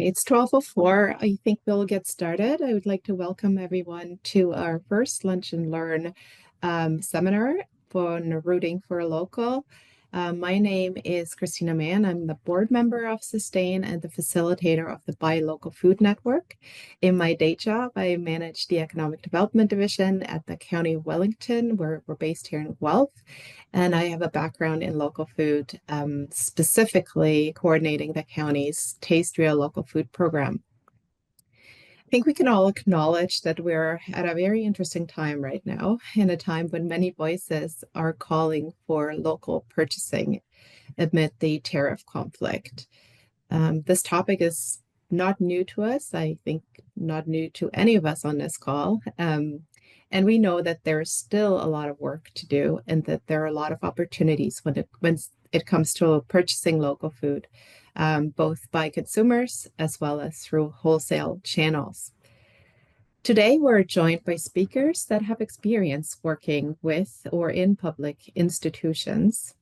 It's 12:04. I think we'll get started. I would like to welcome everyone to our first Lunch and Learn seminar on Rooting for a Local. My name is Christina Mann. I'm the board member of Sustain and the facilitator of the Buy Local Food Network. In my day job, I manage the Economic Development Division at the County of Wellington, where we're based here in Guelph. And I have a background in local food, specifically coordinating the county's Taste Real Local Food program. I think we can all acknowledge that we're at a very interesting time right now, in a time when many voices are calling for local purchasing amid the tariff conflict. This topic is not new to us. I think not new to any of us on this call. And we know that there's still a lot of work to do and that there are a lot of opportunities when it comes to purchasing local food, both by consumers as well as through wholesale channels. Today, we're joined by speakers that have experience working with or in public institutions.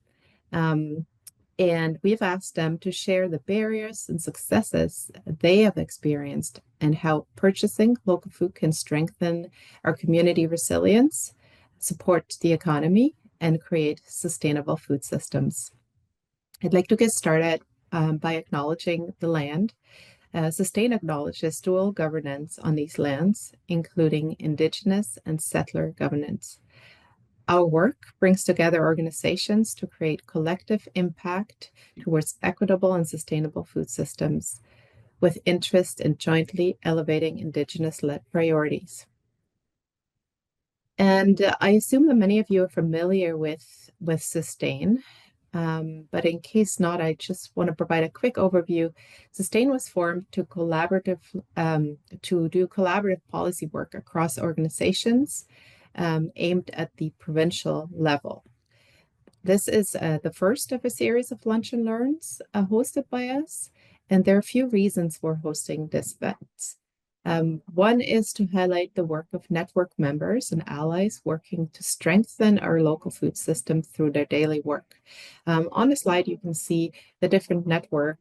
And we've asked them to share the barriers and successes they have experienced and how purchasing local food can strengthen our community resilience, support the economy, and create sustainable food systems. I'd like to get started by acknowledging the land. Sustain acknowledges dual governance on these lands, including Indigenous and settler governance. Our work brings together organizations to create collective impact towards equitable and sustainable food systems, with interest in jointly elevating Indigenous-led priorities. And I assume that many of you are familiar with Sustain, but in case not, I just want to provide a quick overview. Sustain was formed to do collaborative policy work across organizations aimed at the provincial level. This is the first of a series of Lunch and Learns hosted by us, and there are a few reasons for hosting this event. One is to highlight the work of network members and allies working to strengthen our local food system through their daily work. On the slide, you can see the different network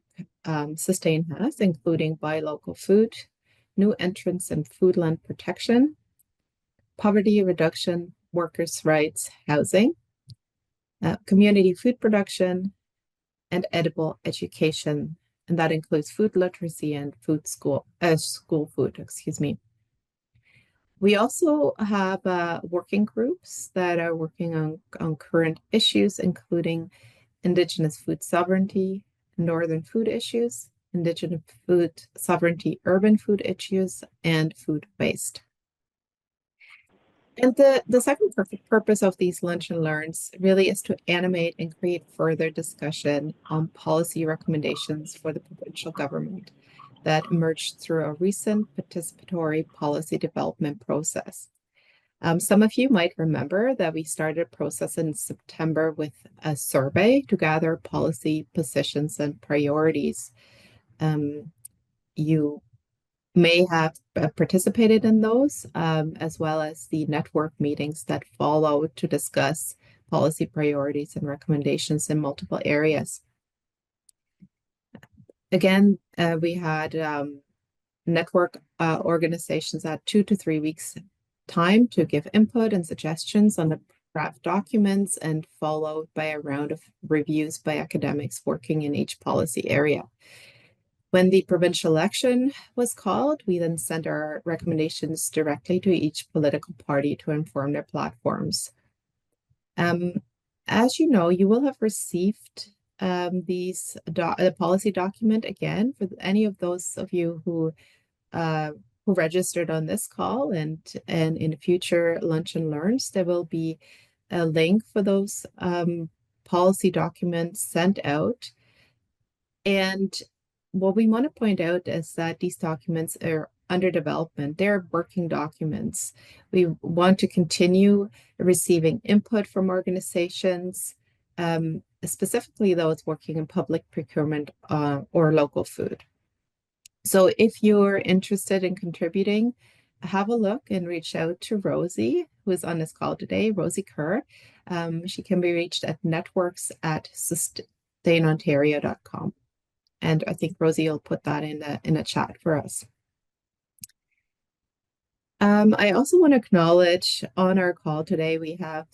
Sustain has, including Buy Local Food, New Entrants in Foodland Protection, Poverty Reduction, Workers' Rights, Housing, Community Food Production, and Edible Education. And that includes food literacy and school food, excuse me. We also have working groups that are working on current issues, including Indigenous food sovereignty, Northern food issues, Indigenous food sovereignty, urban food issues, and food waste. And the second purpose of these Lunch and Learns really is to animate and create further discussion on policy recommendations for the provincial government that emerged through a recent participatory policy development process. Some of you might remember that we started a process in September with a survey to gather policy positions and priorities. You may have participated in those, as well as the network meetings that follow to discuss policy priorities and recommendations in multiple areas. Again, we had network organizations at 2 to 3 weeks time to give input and suggestions on the draft documents, and followed by a round of reviews by academics working in each policy area. When the provincial election was called, we then sent our recommendations directly to each political party to inform their platforms. As you know, you will have received the policy document again for any of those of you who registered on this call, and in future Lunch and Learns, there will be a link for those policy documents sent out. And what we want to point out is that these documents are under development. They're working documents. We want to continue receiving input from organizations, specifically those working in public procurement or local food. So if you're interested in contributing, have a look and reach out to Rosie, who is on this call today, Rosie Kerr. She can be reached at networks@sustainontario.com. And I think Rosie will put that in a chat for us. I also want to acknowledge on our call today, we have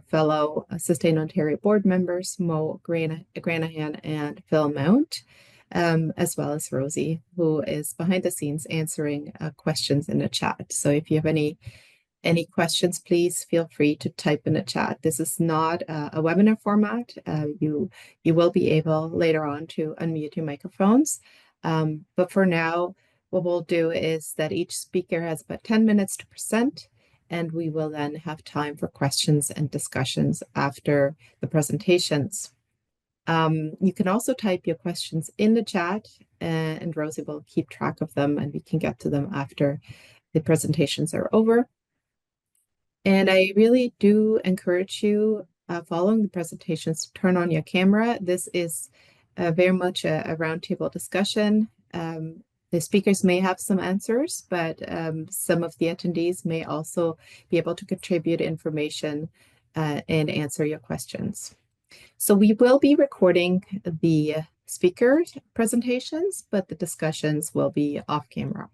fellow Sustain Ontario board members, Mo Granahan and Phil Mount, as well as Rosie, who is behind the scenes answering questions in the chat. So if you have any questions, please feel free to type in the chat. This is not a webinar format. You will be able later on to unmute your microphones. But for now, what we'll do is that each speaker has about 10 minutes to present, and we will then have time for questions and discussions after the presentations. You can also type your questions in the chat, and Rosie will keep track of them, and we can get to them after the presentations are over. And I really do encourage you, following the presentations, to turn on your camera. This is very much a roundtable discussion. The speakers may have some answers, but some of the attendees may also be able to contribute information and answer your questions. So we will be recording the speaker presentations, but the discussions will be off camera.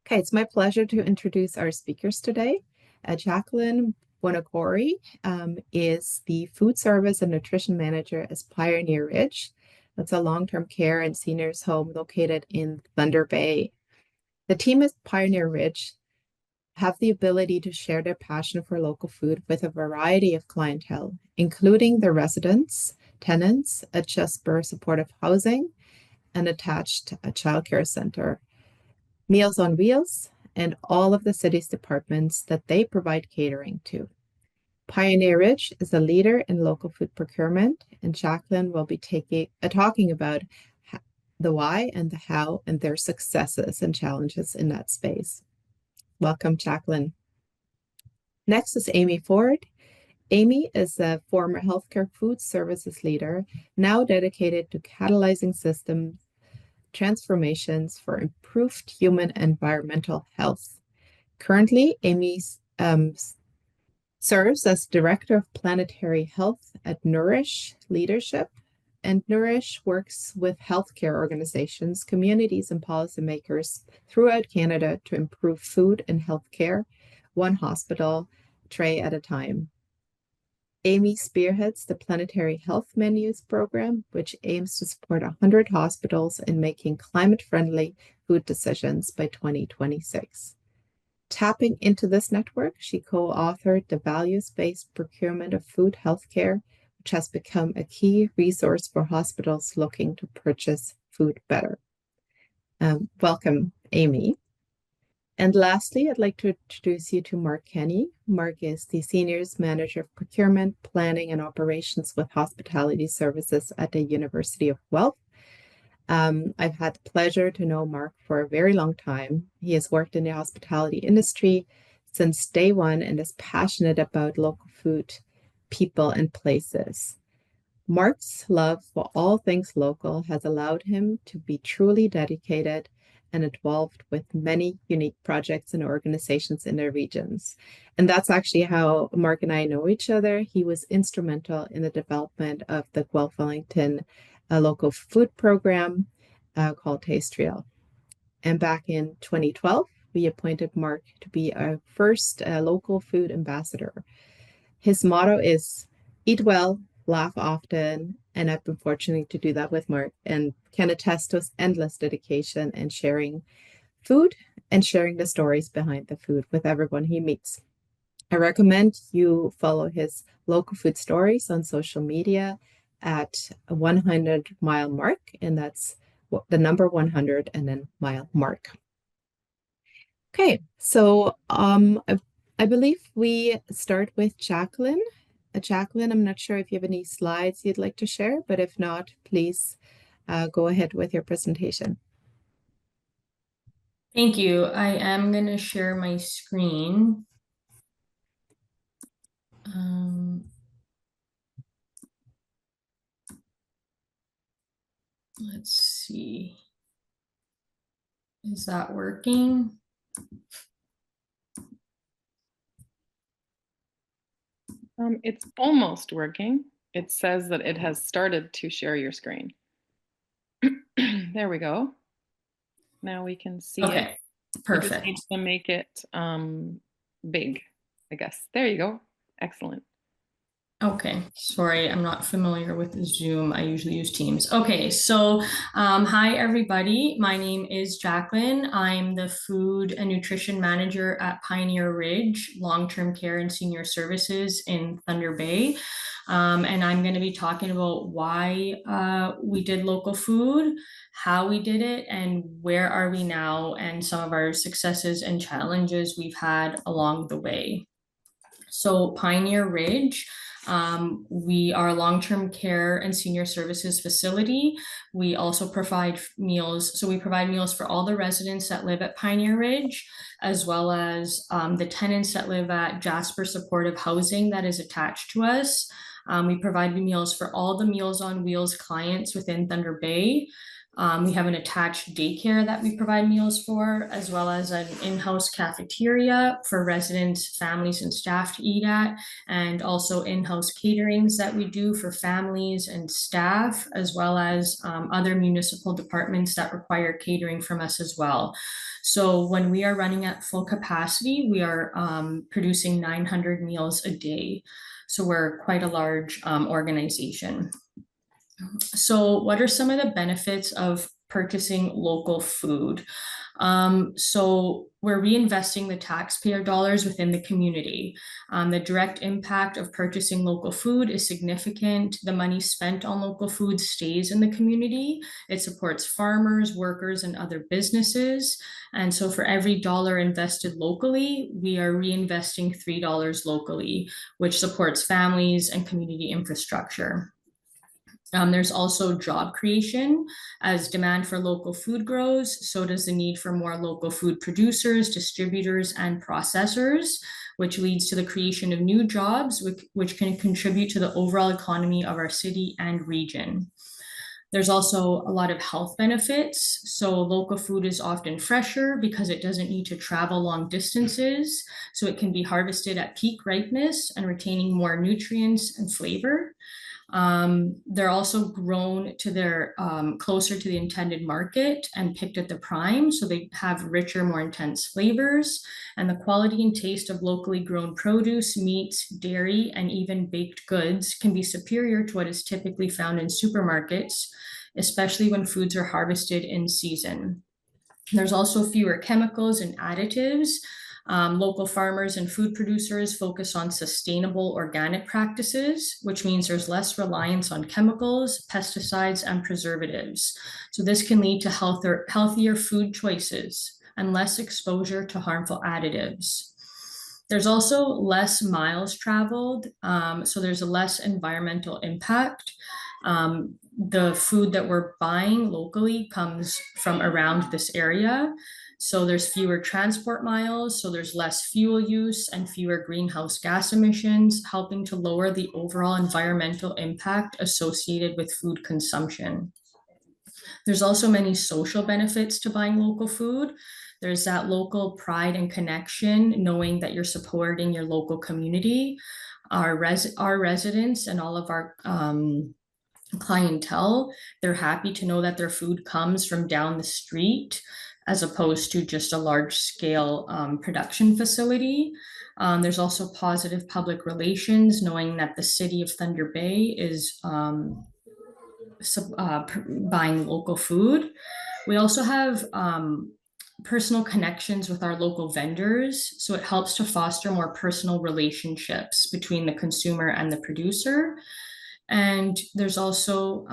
Okay, it's my pleasure to introduce our speakers today. Jacqueline Buonocore is the Food Service and Nutrition Manager at Pioneer Ridge. That's a long-term care and seniors home located in Thunder Bay. The team at Pioneer Ridge have the ability to share their passion for local food with a variety of clientele, including their residents, tenants, a Jasper supportive housing, an attached childcare center, Meals on Wheels, and all of the city's departments that they provide catering to. Pioneer Ridge is a leader in local food procurement, and Jacqueline will be talking about the why and the how and their successes and challenges in that space. Welcome, Jacqueline. Next is Amy Ford. Amy is a former healthcare food services leader, now dedicated to catalyzing systems transformations for improved human and environmental health. Currently, Amy serves as Director of Planetary Health at Nourish Leadership, and Nourish works with healthcare organizations, communities, and policymakers throughout Canada to improve food and healthcare, one hospital tray at a time. Amy spearheads the Planetary Health Menus program, which aims to support 100 hospitals in making climate-friendly food decisions by 2026. Tapping into this network, she co-authored the Values-Based Procurement of Food Healthcare, which has become a key resource for hospitals looking to purchase food better. Welcome, Amy. And lastly, I'd like to introduce you to Mark Kenny. Mark is the Seniors Manager of Procurement, Planning, and Operations with Hospitality Services at the University of Guelph. I've had the pleasure to know Mark for a very long time. He has worked in the hospitality industry since day one and is passionate about local food, people, and places. Mark's love for all things local has allowed him to be truly dedicated and involved with many unique projects and organizations in their regions. And that's actually how Mark and I know each other. He was instrumental in the development of the Guelph Wellington local food program called Taste Trail. And back in 2012, we appointed Mark to be our first local food ambassador. His motto is eat well, laugh often, and I've been fortunate to do that with Mark and can attest to his endless dedication and sharing food and sharing the stories behind the food with everyone he meets. I recommend you follow his local food stories on social media at 100 mile mark, and that's the number 100 and then mile mark. Okay, so I believe we start with Jacqueline. Jacqueline, I'm not sure if you have any slides you'd like to share, but if not, please go ahead with your presentation. Thank you. I am going to share my screen. Let's see. Is that working? It's almost working. It says that it has started to share your screen. There we go. Now we can see it. Okay, We just perfect. need to make it big, I guess. There you go. Excellent. Okay, sorry, I'm not familiar with Zoom. I usually use Teams. Okay, so hi everybody. My name is Jacqueline. I'm the food and nutrition manager at Pioneer Ridge Long-Term Care and Senior Services in Thunder Bay. And I'm going to be talking about why we did local food, how we did it, and where are we now, and some of our successes and challenges we've had along the way. So Pioneer Ridge, we are a long-term care and senior services facility. We also provide meals. So we provide meals for all the residents that live at Pioneer Ridge, as well as the tenants that live at Jasper Supportive Housing that is attached to us. We provide meals for all the Meals on Wheels clients within Thunder Bay. We have an attached daycare that we provide meals for, as well as an in-house cafeteria for residents, families, and staff to eat at, and also in-house caterings that we do for families and staff, as well as other municipal departments that require catering from us as well. So when we are running at full capacity, we are producing 900 meals a day. So we're quite a large organization. So, what are some of the benefits of purchasing local food? So, we're reinvesting the taxpayer dollars within the community. The direct impact of purchasing local food is significant. The money spent on local food stays in the community. It supports farmers, workers, and other businesses. And so, for every dollar invested locally, we are reinvesting $3 locally, which supports families and community infrastructure. There's also job creation. As demand for local food grows, so does the need for more local food producers, distributors, and processors, which leads to the creation of new jobs, which can contribute to the overall economy of our city and region. There's also a lot of health benefits. So local food is often fresher because it doesn't need to travel long distances. So it can be harvested at peak ripeness and retaining more nutrients and flavor. They're also grown to their closer to the intended market and picked at the prime, so they have richer, more intense flavors. And the quality and taste of locally grown produce, meats, dairy, and even baked goods can be superior to what is typically found in supermarkets, especially when foods are harvested in season. There's also fewer chemicals and additives. Local farmers and food producers focus on sustainable organic practices, which means there's less reliance on chemicals, pesticides, and preservatives. So this can lead to healthier food choices and less exposure to harmful additives. There's also less miles traveled, so there's a less environmental impact. The food that we're buying locally comes from around this area. So there's fewer transport miles, so there's less fuel use and fewer greenhouse gas emissions, helping to lower the overall environmental impact associated with food consumption. There's also many social benefits to buying local food. There's that local pride and connection, knowing that you're supporting your local community. Our residents and all of our clientele, they're happy to know that their food comes from down the street as opposed to just a large scale production facility. There's also positive public relations, knowing that the city of Thunder Bay is buying local food. We also have personal connections with our local vendors, so it helps to foster more personal relationships between the consumer and the producer. And there's also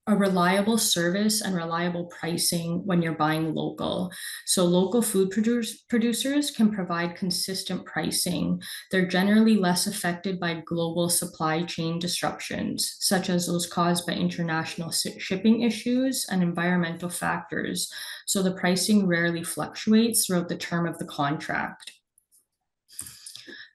a reliable service and reliable pricing when you're buying local. So local food producers can provide consistent pricing. They're generally less affected by global supply chain disruptions, such as those caused by international shipping issues and environmental factors. So the pricing rarely fluctuates throughout the term of the contract.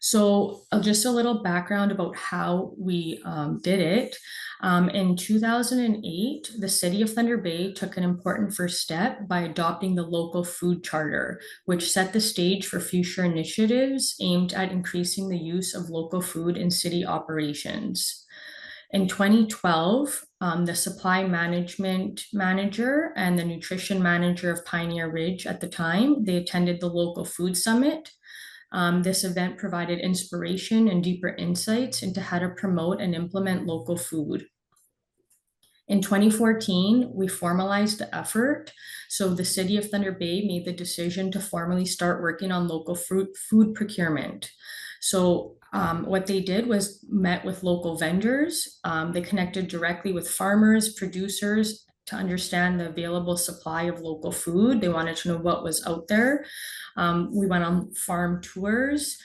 So just a little background about how we did it. In 2008, the city of Thunder Bay took an important first step by adopting the local food charter, which set the stage for future initiatives aimed at increasing the use of local food in city operations. In 2012, the supply management manager and the nutrition manager of Pioneer Ridge at the time, they attended the local food summit. This event provided inspiration and deeper insights into how to promote and implement local food. In 2014, we formalized the effort. So the city of Thunder Bay made the decision to formally start working on local food procurement. So what they did was met with local vendors. They connected directly with farmers, producers to understand the available supply of local food. They wanted to know what was out there. We went on farm tours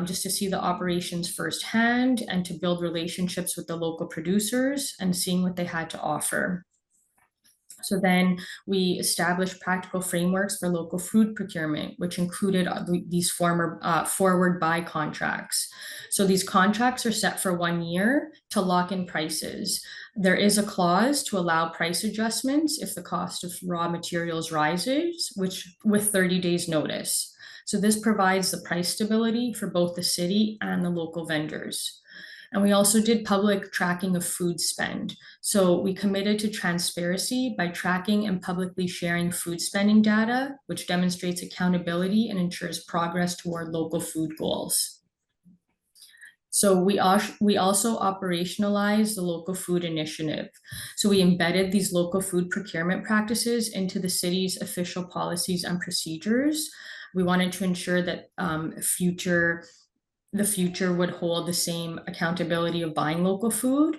just to see the operations firsthand and to build relationships with the local producers and seeing what they had to offer. So then we established practical frameworks for local food procurement, which included these forward buy contracts. So these contracts are set for 1 year to lock in prices. There is a clause to allow price adjustments if the cost of raw materials rises, which with 30 days notice. So this provides the price stability for both the city and the local vendors. And we also did public tracking of food spend. So we committed to transparency by tracking and publicly sharing food spending data, which demonstrates accountability and ensures progress toward local food goals. So we also operationalized the local food initiative. So we embedded these local food procurement practices into the city's official policies and procedures. We wanted to ensure that the future would hold the same accountability of buying local food.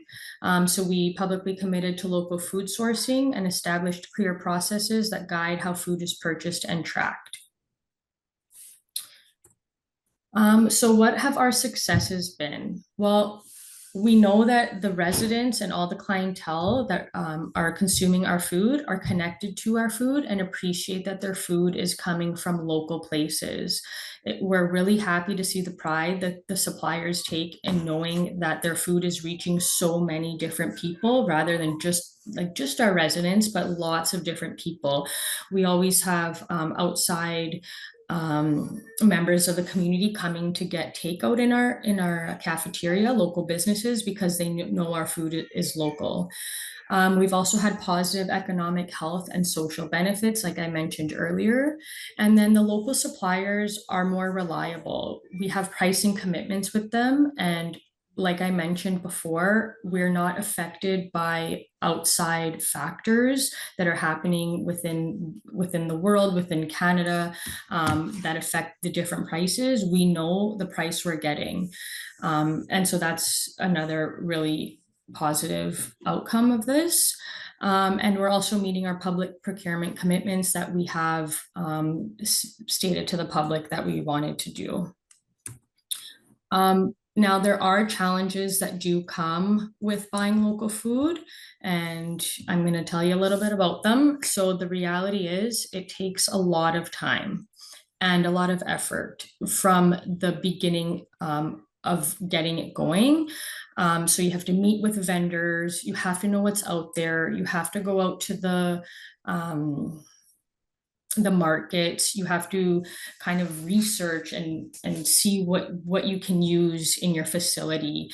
So we publicly committed to local food sourcing and established clear processes that guide how food is purchased and tracked. So what have our successes been? Well, we know that the residents and all the clientele that are consuming our food are connected to our food and appreciate that their food is coming from local places. We're really happy to see the pride that the suppliers take in knowing that their food is reaching so many different people rather than just our residents, but lots of different people. We always have outside members of the community coming to get takeout in our cafeteria, local businesses, because they know our food is local. We've also had positive economic, health, and social benefits, like I mentioned earlier. And then the local suppliers are more reliable. We have pricing commitments with them, and like I mentioned before, we're not affected by outside factors that are happening within the world, within Canada, that affect the different prices. We know the price we're getting. And so that's another really positive outcome of this. And we're also meeting our public procurement commitments that we have stated to the public that we wanted to do. Now, there are challenges that do come with buying local food, and I'm going to tell you a little bit about them. So the reality is it takes a lot of time and a lot of effort from the beginning of getting it going. So you have to meet with vendors, you have to know what's out there, you have to go out to the markets, you have to kind of research and see what you can use in your facility.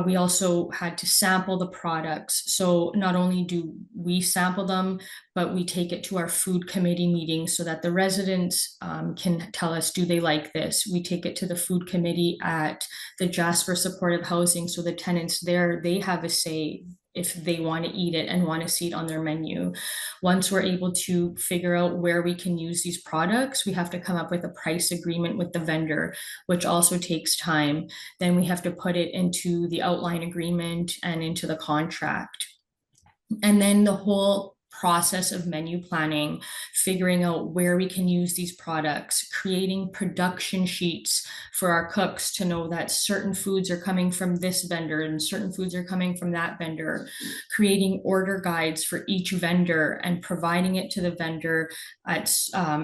We also had to sample the products. So not only do we sample them, but we take it to our food committee meetings so that the residents can tell us, do they like this? We take it to the food committee at the Jasper Supportive Housing. So the tenants there, they have a say if they want to eat it and want to see it on their menu. Once we're able to figure out where we can use these products, we have to come up with a price agreement with the vendor, which also takes time. Then we have to put it into the outline agreement and into the contract. And then the whole process of menu planning, figuring out where we can use these products, creating production sheets for our cooks to know that certain foods are coming from this vendor and certain foods are coming from that vendor, creating order guides for each vendor and providing it to the vendor at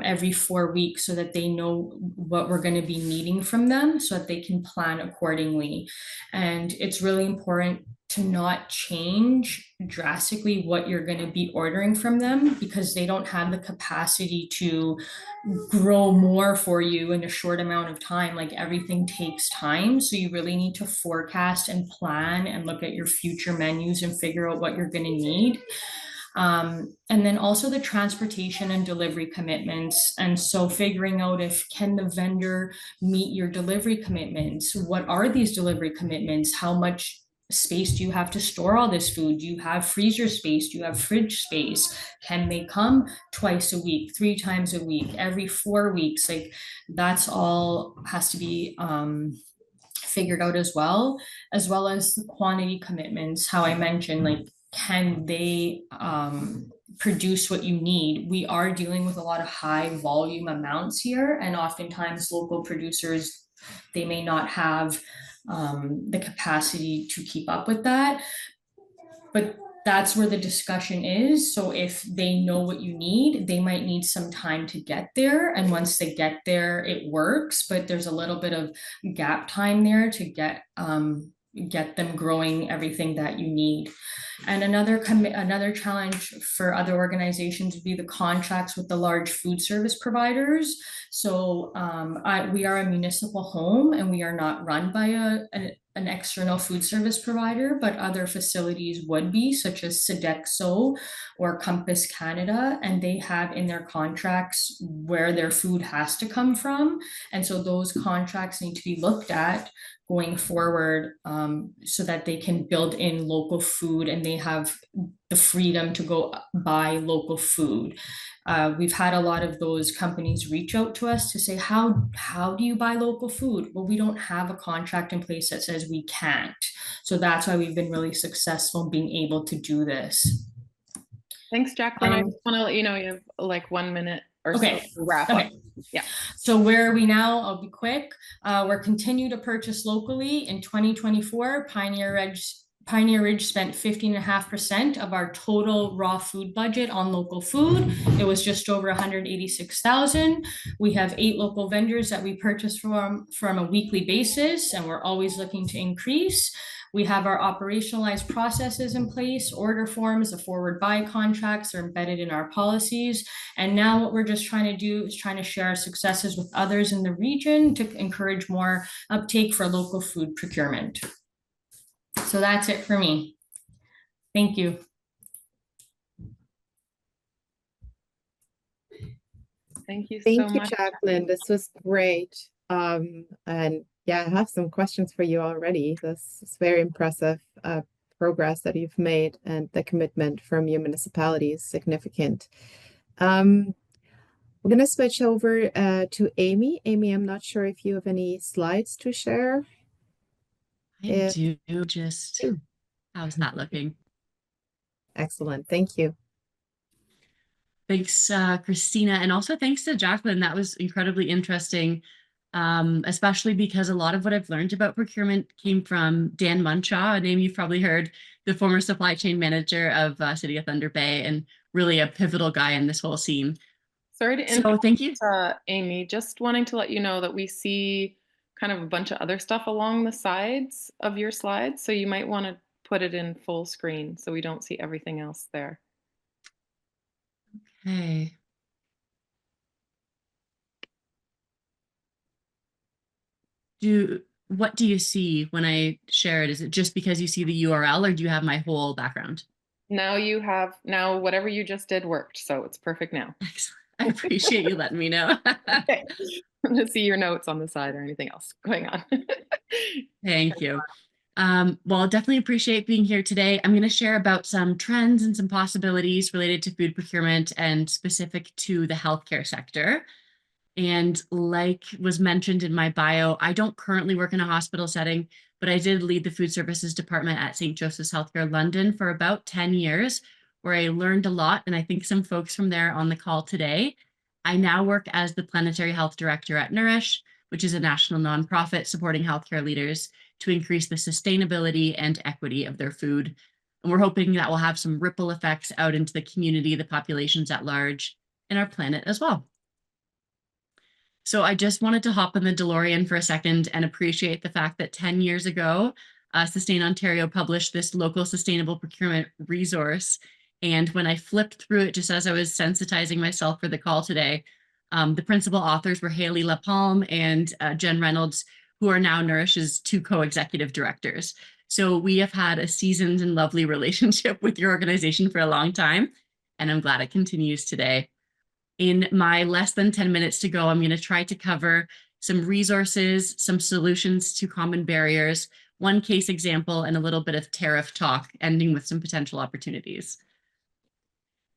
every 4 weeks so that they know what we're going to be needing from them so that they can plan accordingly. And it's really important to not change drastically what you're going to be ordering from them, because they don't have the capacity to grow more for you in a short amount of time. Like, everything takes time. So you really need to forecast and plan and look at your future menus and figure out what you're going to need. And then also the transportation and delivery commitments. And so figuring out, if can the vendor meet your delivery commitments? What are these delivery commitments? How much space do you have to store all this food? Do you have freezer space? Do you have fridge space? Can they come twice a week, 3 times a week, every 4 weeks? Like, that's all has to be figured out, as well as the quantity commitments. How I mentioned, like, can they produce what you need? We are dealing with a lot of high volume amounts here, and oftentimes local producers, they may not have the capacity to keep up with that. But that's where the discussion is. So if they know what you need, they might need some time to get there. And once they get there, it works. But there's a little bit of gap time there to get them growing everything that you need. And another challenge for other organizations would be the contracts with the large food service providers. So we are a municipal home, and we are not run by an external food service provider, but other facilities would be, such as Sodexo or Compass Canada, and they have in their contracts where their food has to come from. And so those contracts need to be looked at going forward, so that they can build in local food and they have the freedom to go buy local food. We've had a lot of those companies reach out to us to say, how do you buy local food? Well, we don't have a contract in place that says we can't. So that's why we've been really successful in being able to do this. Thanks, Jacqueline. I just want to let you know you have like 1 minute or so to wrap up. Yeah. So where are we now? I'll be quick. We're continue to purchase locally. In 2024, Pioneer Ridge spent 15.5% of our total raw food budget on local food. It was just over 186,000. We have 8 local vendors that we purchase from a weekly basis, and we're always looking to increase. We have our operationalized processes in place. Order forms, the forward buy contracts are embedded in our policies. And now what we're just trying to do is trying to share our successes with others in the region to encourage more uptake for local food procurement. So that's it for me. Thank you. Thank you Thank so you, much, Jacqueline. This was great. And yeah, I have some questions for you already. This is very impressive progress that you've made, and the commitment from your municipality is significant. We're going to switch over to Amy. Amy, I'm not sure if you have any slides to share. I do. Just how's that looking? Excellent. Thank you. Thanks, Christina. And also thanks to Jacqueline. That was incredibly interesting, especially because a lot of what I've learned about procurement came from Dan Munshaw, a name you've probably heard, the former supply chain manager of City of Thunder Bay, and really a pivotal guy in this whole scene. Sorry to interrupt, thank you. Amy, just wanting to let you know that we see kind of a bunch of other stuff along the sides of your slides. So you might want to put it in full screen so we don't see everything else there. Okay. What do you see when I share it? Is it just because you see the URL, or do you have my whole background? Now whatever you just did worked, so it's perfect now. Excellent. I appreciate you letting me know. Okay. I'm going to see your notes on the side or anything else going on. Thank you. Well, definitely appreciate being here today. I'm going to share about some trends and some possibilities related to food procurement and specific to the healthcare sector. And like was mentioned in my bio, I don't currently work in a hospital setting, but I did lead the food services department at St. Joseph's Healthcare London for about 10 years, where I learned a lot. And I think some folks from there on the call today. I now work as the planetary health director at Nourish, which is a national nonprofit supporting healthcare leaders to increase the sustainability and equity of their food. And we're hoping that will have some ripple effects out into the community, the populations at large, and our planet as well. So I just wanted to hop in the DeLorean for a second and appreciate the fact that 10 years ago, Sustain Ontario published this local sustainable procurement resource. And when I flipped through it, just as I was sensitizing myself for the call today, the principal authors were Haley LaPalme and Jen Reynolds, who are now Nourish's 2 co-executive directors. So we have had a seasoned and lovely relationship with your organization for a long time, and I'm glad it continues today. In my less than 10 minutes to go, I'm going to try to cover some resources, some solutions to common barriers, one case example, and a little bit of tariff talk, ending with some potential opportunities.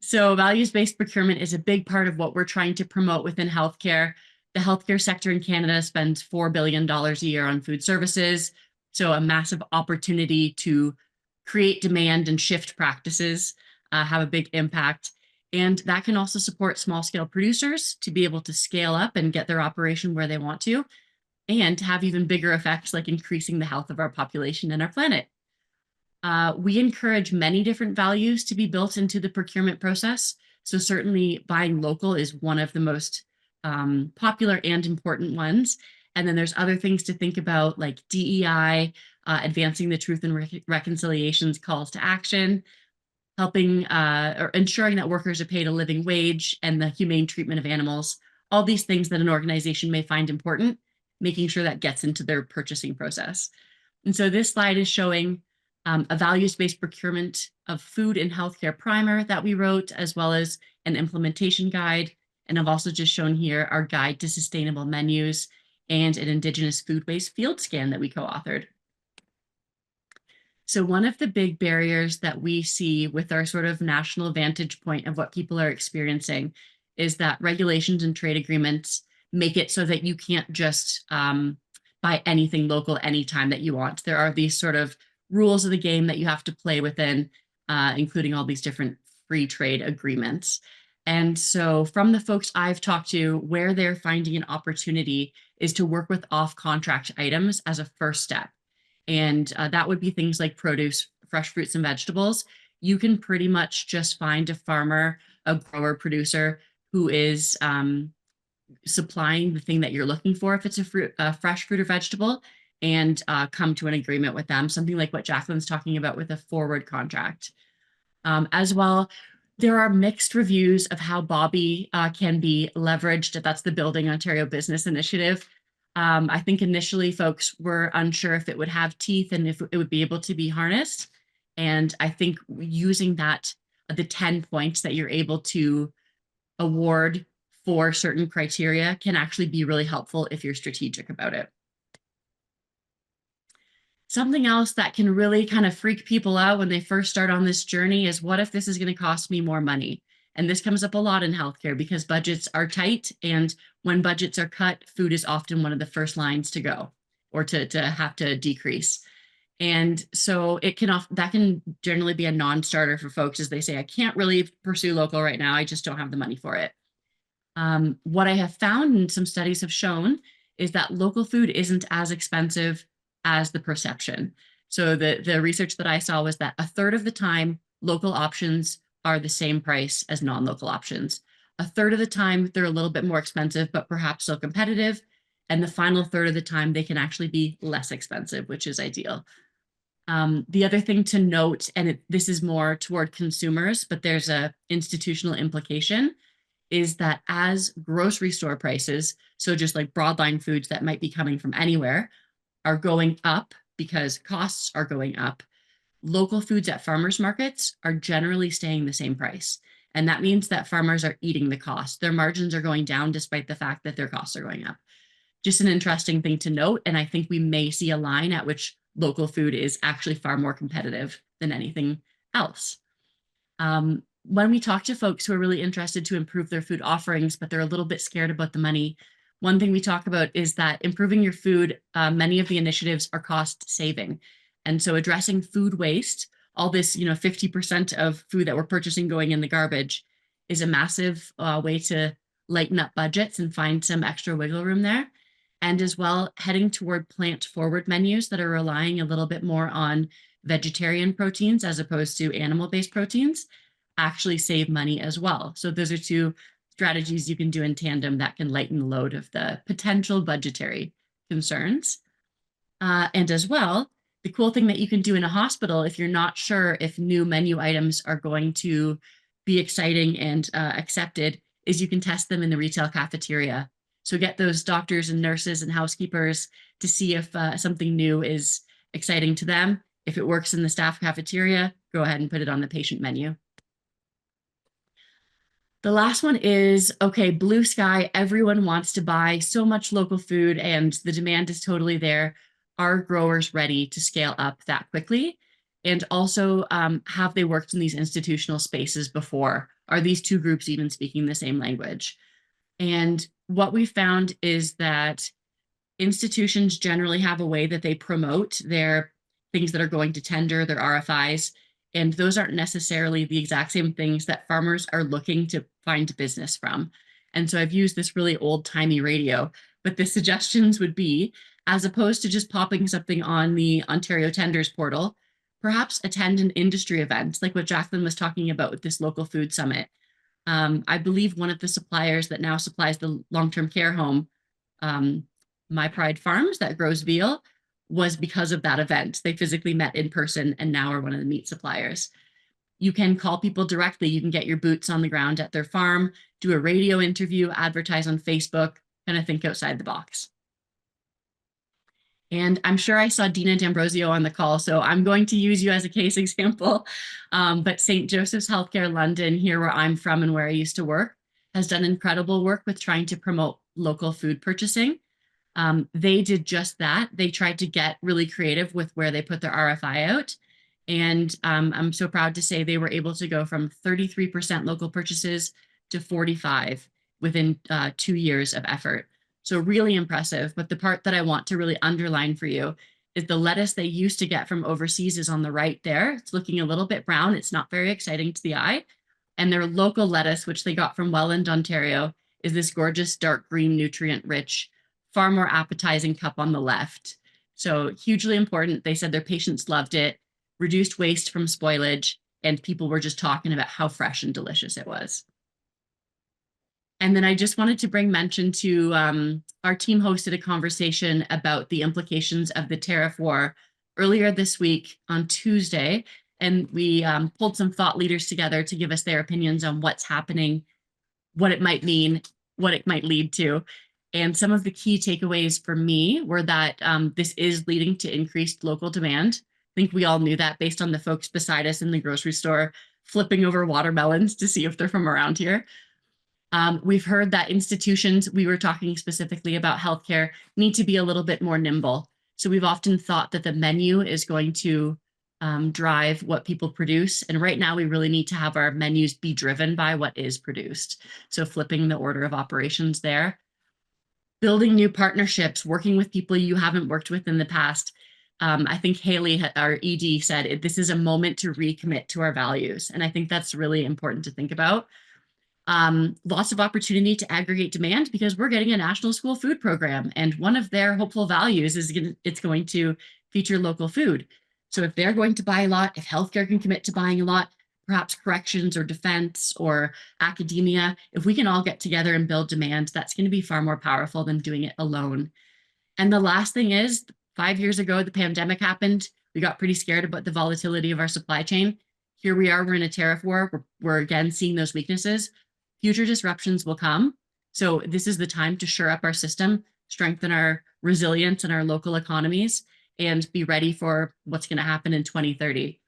So values-based procurement is a big part of what we're trying to promote within healthcare. The healthcare sector in Canada spends $4 billion a year on food services, so a massive opportunity to create demand and shift practices, have a big impact. And that can also support small-scale producers to be able to scale up and get their operation where they want to, and have even bigger effects like increasing the health of our population and our planet. We encourage many different values to be built into the procurement process. So certainly buying local is one of the most popular and important ones. And then there's other things to think about like DEI, advancing the truth and reconciliations calls to action, helping or ensuring that workers are paid a living wage, and the humane treatment of animals, all these things that an organization may find important, making sure that gets into their purchasing process. And so this slide is showing a values-based procurement of food and healthcare primer that we wrote, as well as an implementation guide. And I've also just shown here our guide to sustainable menus and an Indigenous food waste field scan that we co-authored. So one of the big barriers that we see with our sort of national vantage point of what people are experiencing is that regulations and trade agreements make it so that you can't just buy anything local anytime that you want. There are these sort of rules of the game that you have to play within, including all these different free trade agreements. And so from the folks I've talked to, where they're finding an opportunity is to work with off-contract items as a first step. And that would be things like produce, fresh fruits and vegetables. You can pretty much just find a farmer, a grower, producer who is supplying the thing that you're looking for if it's a fresh fruit or vegetable, and come to an agreement with them, something like what Jacqueline's talking about with a forward contract. As well, there are mixed reviews of how Bobby can be leveraged. That's the Building Ontario Business Initiative. I think initially folks were unsure if it would have teeth and if it would be able to be harnessed. And I think using that, the 10 points that you're able to award for certain criteria can actually be really helpful if you're strategic about it. Something else that can really kind of freak people out when they first start on this journey is, what if this is going to cost me more money? And this comes up a lot in healthcare because budgets are tight, and when budgets are cut, food is often one of the first lines to go or to have to decrease. And so that can generally be a non-starter for folks as they say, I can't really pursue local right now. I just don't have the money for it. What I have found and some studies have shown is that local food isn't as expensive as the perception. So the research that I saw was that a third of the time, local options are the same price as non-local options. A third of the time, they're a little bit more expensive, but perhaps still competitive. And the final third of the time, they can actually be less expensive, which is ideal. The other thing to note, and this is more toward consumers, but there's a institutional implication, is that as grocery store prices, so just like broadline foods that might be coming from anywhere, are going up because costs are going up, local foods at farmers markets are generally staying the same price. And that means that farmers are eating the cost. Their margins are going down despite the fact that their costs are going up. Just an interesting thing to note. And I think we may see a line at which local food is actually far more competitive than anything else. When we talk to folks who are really interested to improve their food offerings, but they're a little bit scared about the money, one thing we talk about is that improving your food, many of the initiatives are cost saving. And so addressing food waste, all this, 50% of food that we're purchasing going in the garbage, is a massive way to lighten up budgets and find some extra wiggle room there. And as well, heading toward plant-forward menus that are relying a little bit more on vegetarian proteins as opposed to animal-based proteins actually save money as well. So those are two strategies you can do in tandem that can lighten the load of the potential budgetary concerns. And as well, The cool thing that you can do in a hospital, if you're not sure if new menu items are going to be exciting and accepted, is you can test them in the retail cafeteria. So get those doctors and nurses and housekeepers to see if something new is exciting to them. If it works in the staff cafeteria, go ahead and put it on the patient menu. The last one is, okay, blue sky, everyone wants to buy so much local food and the demand is totally there. Are growers ready to scale up that quickly? And also, have they worked in these institutional spaces before? Are these two groups even speaking the same language? And what we found is that institutions generally have a way that they promote their things that are going to tender, their RFIs, and those aren't necessarily the exact same things that farmers are looking to find business from. And so I've used this really old-timey radio, but the suggestions would be, as opposed to just popping something on the Ontario Tenders portal, perhaps attend an industry event, like what Jacqueline was talking about with this local food summit. I believe one of the suppliers that now supplies the long-term care home, My Pride Farms, that grows veal, was because of that event. They physically met in person and now are one of the meat suppliers. You can call people directly. You can get your boots on the ground at their farm, do a radio interview, advertise on Facebook, kind of think outside the box. And I'm sure I saw Dina D'Ambrosio on the call, so I'm going to use you as a case example. But St. Joseph's Healthcare London, here where I'm from and where I used to work, has done incredible work with trying to promote local food purchasing. They did just that. They tried to get really creative with where they put their RFI out. And I'm so proud to say they were able to go from 33% local purchases to 45 within 2 years of effort. So really impressive. But the part that I want to really underline for you is the lettuce they used to get from overseas is on the right there. It's looking a little bit brown. It's not very exciting to the eye. And their local lettuce, which they got from Welland, Ontario, is this gorgeous dark green, nutrient-rich, far more appetizing cup on the left. So hugely important. They said their patients loved it, reduced waste from spoilage, and people were just talking about how fresh and delicious it was. And then I just wanted to bring mention to our team hosted a conversation about the implications of the tariff war earlier this week on Tuesday. And we pulled some thought leaders together to give us their opinions on what's happening, what it might mean, what it might lead to. And some of the key takeaways for me were that this is leading to increased local demand. I think we all knew that based on the folks beside us in the grocery store flipping over watermelons to see if they're from around here. We've heard that institutions, we were talking specifically about healthcare, need to be a little bit more nimble. So we've often thought that the menu is going to drive what people produce. And right now we really need to have our menus be driven by what is produced. So flipping the order of operations there. Building new partnerships, working with people you haven't worked with in the past. I think Haley, our ED, said this is a moment to recommit to our values. And I think that's really important to think about. Lots of opportunity to aggregate demand because we're getting a national school food program. And one of their hopeful values is it's going to feature local food. So if they're going to buy a lot, if healthcare can commit to buying a lot, perhaps corrections or defense or academia, if we can all get together and build demand, that's going to be far more powerful than doing it alone. And the last thing is, 5 years ago, the pandemic happened. We got pretty scared about the volatility of our supply chain. Here we are, we're in a tariff war. We're again seeing those weaknesses. Future disruptions will come. So this is the time to shore up our system, strengthen our resilience in our local economies, and be ready for what's going to happen in 2030.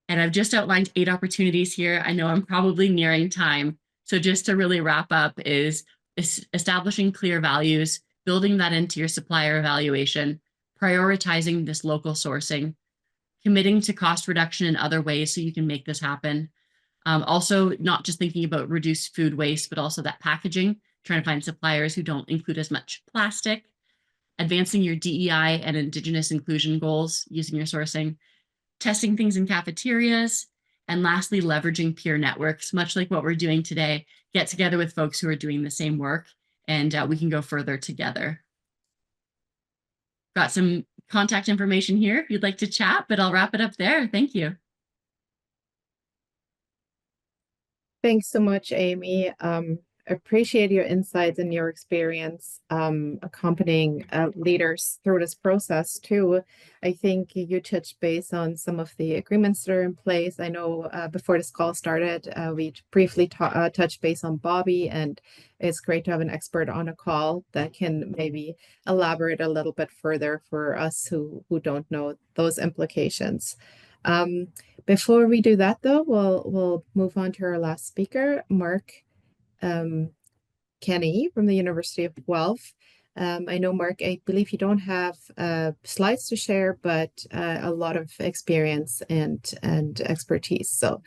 And I've just outlined 8 opportunities here. I know I'm probably nearing time. So just to really wrap up is establishing clear values, building that into your supplier evaluation, prioritizing this local sourcing, committing to cost reduction in other ways so you can make this happen. Also, not just thinking about reduced food waste, but also that packaging, trying to find suppliers who don't include as much plastic, advancing your DEI and Indigenous inclusion goals using your sourcing, testing things in cafeterias, and lastly, leveraging peer networks, much like what we're doing today, get together with folks who are doing the same work, and we can go further together. Got some contact information here if you'd like to chat, but I'll wrap it up there. Thank you. Thanks so much, Amy. appreciate your insights and your experience accompanying leaders through this process too. I think you touched base on some of the agreements that are in place. I know before this call started, we briefly touched base on Bobby, and it's great to have an expert on a call that can maybe elaborate a little bit further for us who don't know those implications. Before we do that, though, we'll move on to our last speaker, Mark um, Kenny from the University of Guelph. I know, Mark, I believe you don't have slides to share, but a lot of experience and expertise. So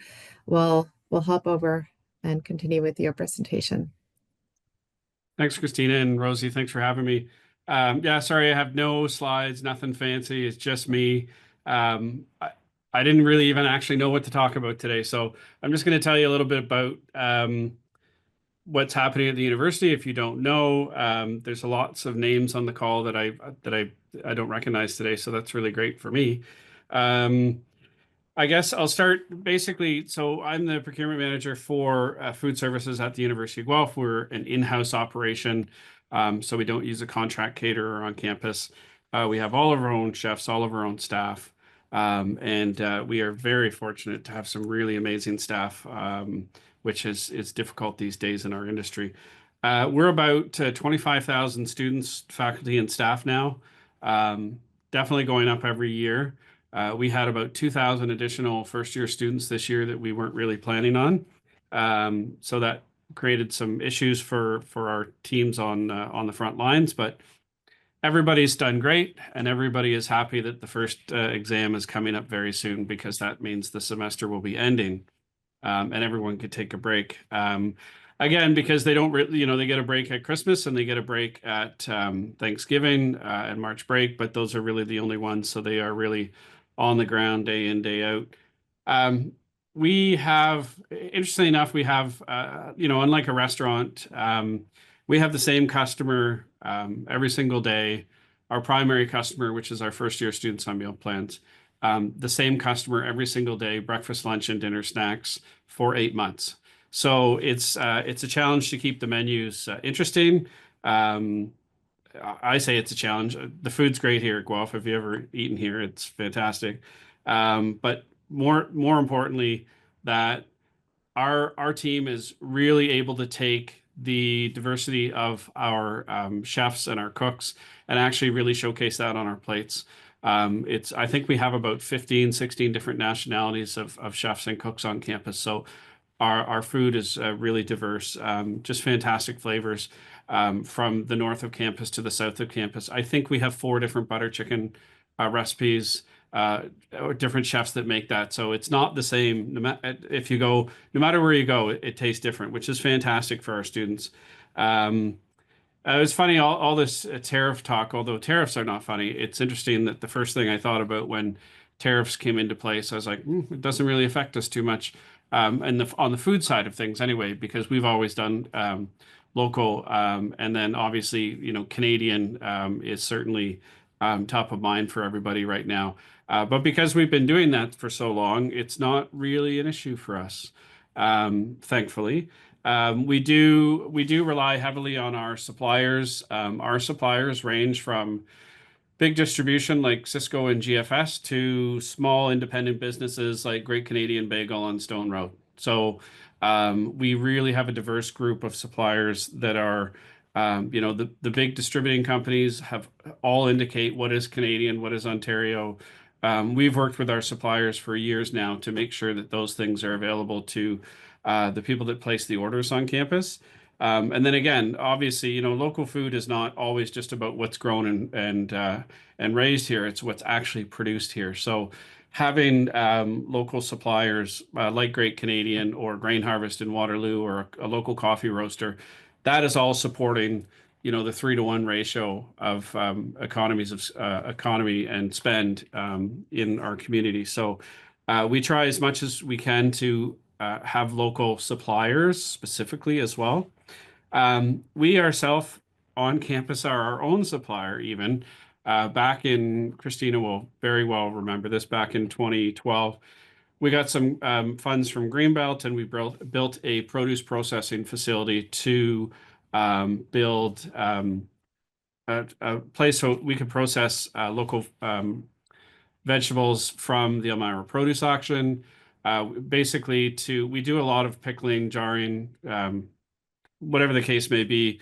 we'll hop over and continue with your presentation. Thanks, Christina and Rosie. Thanks for having me. Yeah, sorry, I have no slides, nothing fancy. It's just me. I didn't really even actually know what to talk about today. So I'm just going to tell you a little bit about what's happening at the university. If you don't know, there's lots of names on the call that I don't recognize today. So that's really great for me. I guess I'll start basically. So I'm the procurement manager for food services at the University of Guelph. We're an in-house operation, so we don't use a contract caterer on campus. We have all of our own chefs, all of our own staff, and we are very fortunate to have some really amazing staff, which is difficult these days in our industry. We're about 25,000 students, faculty, and staff now. Definitely going up every year. We had about 2,000 additional first-year students this year that we weren't really planning on. So that created some issues for our teams on the front lines, but everybody's done great, and everybody is happy that the first exam is coming up very soon, because that means the semester will be ending, and everyone could take a break. Again, because they don't really, they get a break at Christmas and they get a break at Thanksgiving and March break, but those are really the only ones. So they are really on the ground day in, day out. We have, interestingly enough, we have, unlike a restaurant, we have the same customer every single day. Our primary customer, which is our first-year students on meal plans, the same customer every single day, breakfast, lunch, and dinner snacks for 8 months. So it's a challenge to keep the menus interesting. I say it's a challenge. The food's great here at Guelph. If you ever eaten here, it's fantastic. But more importantly, that our team is really able to take the diversity of our chefs and our cooks and actually really showcase that on our plates. I think we have about 15, 16 different nationalities of chefs and cooks on campus. So our food is really diverse, just fantastic flavors from the north of campus to the south of campus. I think we have 4 different butter chicken recipes, or different chefs that make that. So it's not the same. No matter where you go, it tastes different, which is fantastic for our students. It was funny, all this tariff talk, although tariffs are not funny. It's interesting that the first thing I thought about when tariffs came into place, I was like, it doesn't really affect us too much. And on the food side of things anyway, because we've always done local. And then obviously, Canadian is certainly top of mind for everybody right now. But because we've been doing that for so long, it's not really an issue for us, thankfully. We do rely heavily on our suppliers. Our suppliers range from big distribution like Cisco and GFS to small independent businesses like Great Canadian Bagel on Stone Road. So we really have a diverse group of suppliers that are, the big distributing companies have all indicate what is Canadian, what is Ontario. We've worked with our suppliers for years now to make sure that those things are available to the people that place the orders on campus. And then again, obviously, local food is not always just about what's grown and raised here. It's what's actually produced here. So having local suppliers like Great Canadian or Grain Harvest in Waterloo or a local coffee roaster, that is all supporting, the 3-to-1 ratio of economy and spend in our community. So we try as much as we can to have local suppliers specifically as well. We ourselves on campus are our own supplier even. Back in, Christina will very well remember this, back in 2012, we got some funds from Greenbelt, and we built a produce processing facility to build a place so we could process local vegetables from the Elmira produce auction. Basically, we do a lot of pickling, jarring, whatever the case may be,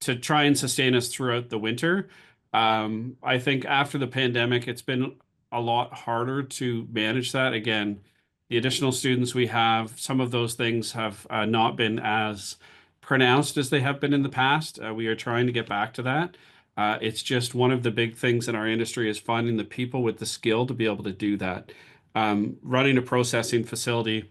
to try and sustain us throughout the winter. I think after the pandemic, it's been a lot harder to manage that. Again, the additional students we have, some of those things have not been as pronounced as they have been in the past. We are trying to get back to that. It's just one of the big things in our industry is finding the people with the skill to be able to do that. Running a processing facility,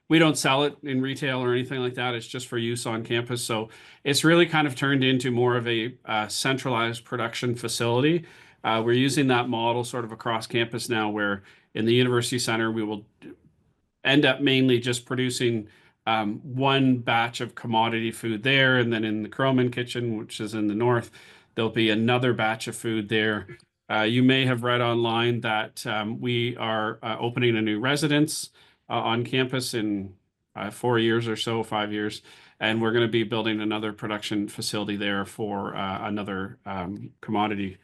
we don't sell it in retail or anything like that. It's just for use on campus. So it's really kind of turned into more of a centralized production facility. We're using that model sort of across campus now, where in the University Center, we will end up mainly just producing one batch of commodity food there. And then in the Croman kitchen, which is in the north, there'll be another batch of food there. You may have read online that we are opening a new residence on campus in 4 years or so, 5 years. And we're going to be building another production facility there for another commodity.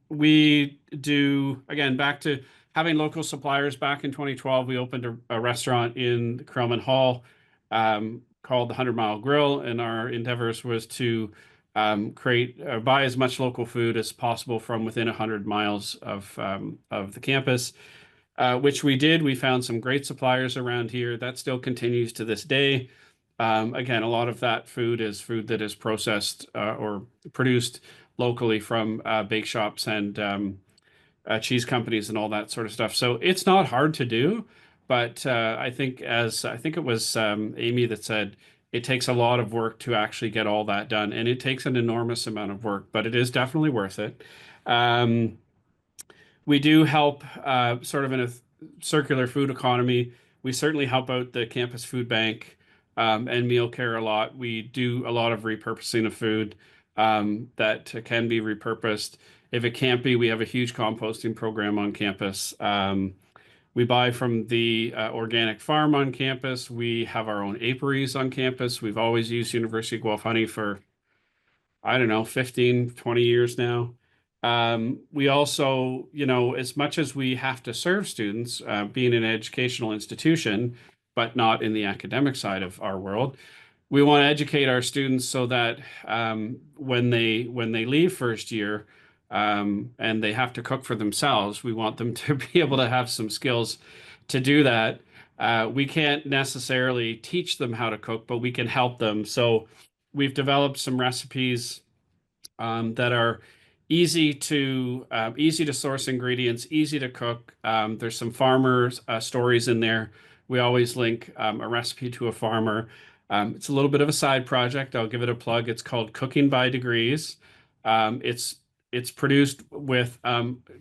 We do, again, back to having local suppliers. Back in 2012, we opened a restaurant in the Croman Hall called the 100 Mile Grill, and our endeavors was to buy as much local food as possible from within 100 miles of the campus, which we did. We found some great suppliers around here. That still continues to this day. Again, a lot of that food is food that is processed or produced locally from bake shops and cheese companies and all that sort of stuff. So it's not hard to do, but I think it was Amy that said it takes a lot of work to actually get all that done, and it takes an enormous amount of work, but it is definitely worth it. We do help sort of in a circular food economy. We certainly help out the campus food bank and meal care a lot. We do a lot of repurposing of food that can be repurposed. If it can't be, we have a huge composting program on campus. We buy from the organic farm on campus. We have our own apiaries on campus. We've always used University of Guelph honey for, I don't know, 15, 20 years now. We also, as much as we have to serve students, being an educational institution, but not in the academic side of our world, we want to educate our students so that when they leave first year and they have to cook for themselves, we want them to be able to have some skills to do that. We can't necessarily teach them how to cook, but we can help them. So we've developed some recipes that are easy to source ingredients, easy to cook. There's some farmers stories in there. We always link a recipe to a farmer. It's a little bit of a side project. I'll give it a plug. It's called Cooking by Degrees. It's produced with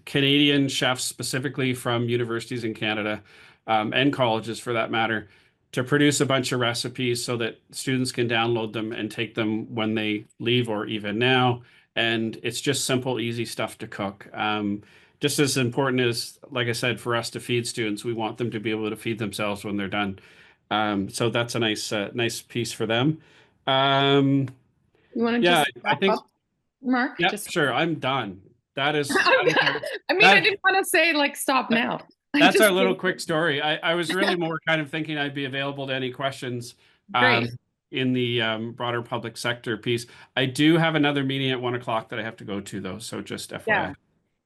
Canadian chefs, specifically from universities in Canada and colleges for that matter, to produce a bunch of recipes so that students can download them and take them when they leave or even now. And it's just simple, easy stuff to cook. Just as important as, like I said, for us to feed students, we want them to be able to feed themselves when they're done. So that's a nice piece for them. You want to Yeah, just I wrap think, up, Mark? yeah, Just sure. I'm done. That is, I mean, I didn't want to say like stop now. That's our little quick story. I was really more kind of thinking I'd be available to any questions Great. in the broader public sector piece. I do have another meeting at 1 o'clock that I have to go to, though. So just FYI. Yeah,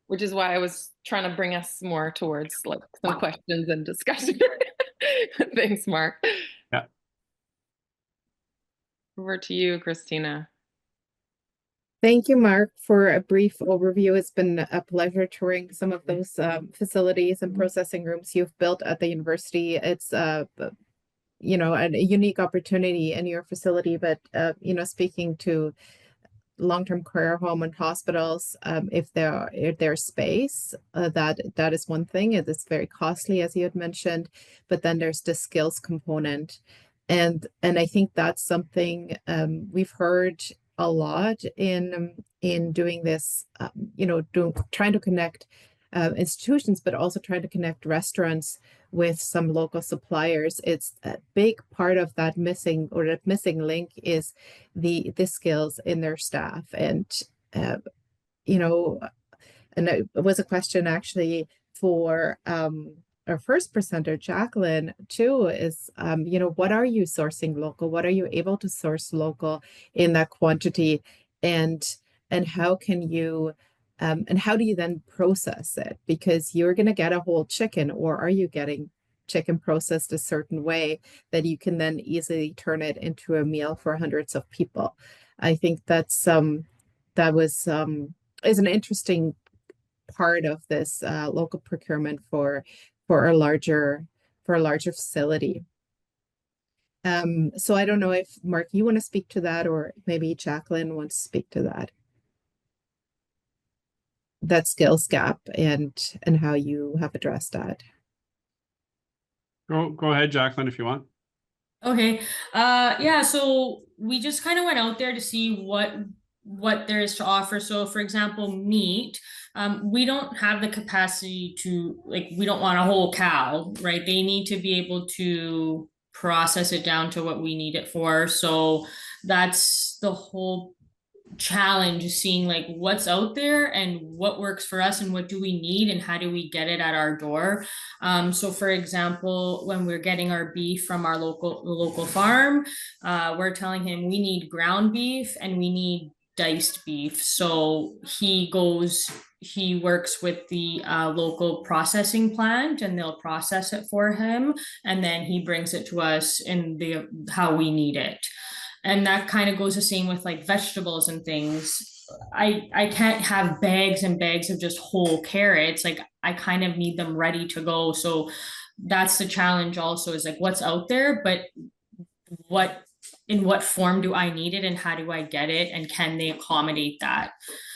which is why I was trying to bring us more towards like some questions and discussion. Thanks, Mark. Yeah. Over to you, Christina. Thank you, Mark, for a brief overview. It's been a pleasure touring some of those facilities and processing rooms you've built at the university. It's a unique opportunity in your facility, but speaking to long-term care home and hospitals, if there's space, that is one thing. It is very costly, as you had mentioned, but then there's the skills component, and I think that's something we've heard a lot in doing this, trying to connect institutions, but also trying to connect restaurants with some local suppliers. It's a big part of that missing, or that missing link, is the skills in their staff. And uh, you know, and it was a question actually for our first presenter, Jacqueline, too, is, what are you sourcing local? What are you able to source local in that quantity? And how can you, and how do you then process it? Because you're going to get a whole chicken, or are you getting chicken processed a certain way that you can then easily turn it into a meal for hundreds of people? I think that was is an interesting part of this local procurement for a larger facility. So I don't know if Mark, you want to speak to that, or maybe Jacqueline wants to speak to that skills gap and how you have addressed that. Go ahead, Jacqueline, if you want. Okay. Yeah, so we just kind of went out there to see what there is to offer. So for example, meat, we don't have the capacity to, like, we don't want a whole cow, right? They need to be able to process it down to what we need it for. So that's the whole challenge, is seeing like what's out there and what works for us and what do we need and how do we get it at our door. So for example, when we're getting our beef from our local farm, we're telling him we need ground beef and we need diced beef. So he works with the local processing plant and they'll process it for him, and then he brings it to us in the how we need it. And that kind of goes the same with like vegetables and things. I can't have bags and bags of just whole carrots. Like I kind of need them ready to go. So that's the challenge also, is like what's out there, but what in what form do I need it and how do I get it and can they accommodate that?